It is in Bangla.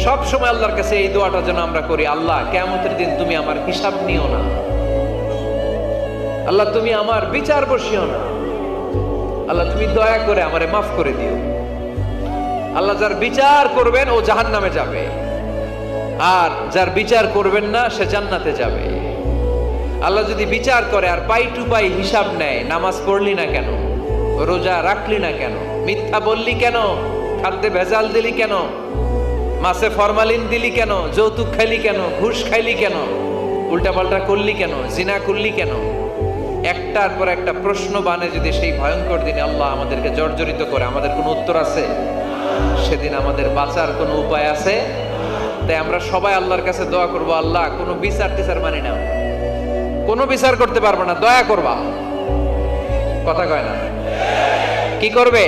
সব সময় আল্লাহর কাছে এই দোয়াটা যেন আমরা করি, আল্লাহ কিয়ামতের দিন তুমি আমার হিসাব নিও না, আল্লাহ তুমি আমার বিচার বসিও না, আল্লাহ তুমি দয়া করে আমারে মাফ করে দিও। আল্লাহ যার বিচার করবেন ও জাহান্নামে যাবে, আর যার বিচার করবেন না সে জান্নাতে যাবে। আল্লাহ যদি বিচার করে আর পাই টু পাই হিসাব নেয়, নামাজ পড়লি না কেন, রোজা রাখলি না কেন, মিথ্যা বললি কেন, খাদ্যে ভেজাল দিলি কেন, মাছে ফরমালিন দিলি কেন, যৌতুক খাইলি কেন, ঘুষ খাইলি কেন, উল্টাপাল্টা করলি কেন, জিনা করলি কেন, একটার পর একটা প্রশ্ন বানে যদি সেই ভয়ঙ্কর দিনে আল্লাহ আমাদেরকে জর্জরিত করে, আমাদের কোনো উত্তর আছে? সেদিন আমাদের বাঁচার কোনো উপায় আছে? তাই আমরা সবাই আল্লাহর কাছে দোয়া করবো, আল্লাহ কোনো বিচার টিচার মানি না, কোনো বিচার করতে পারবো না, দয়া করবা। কথা কয় না? কি করবে?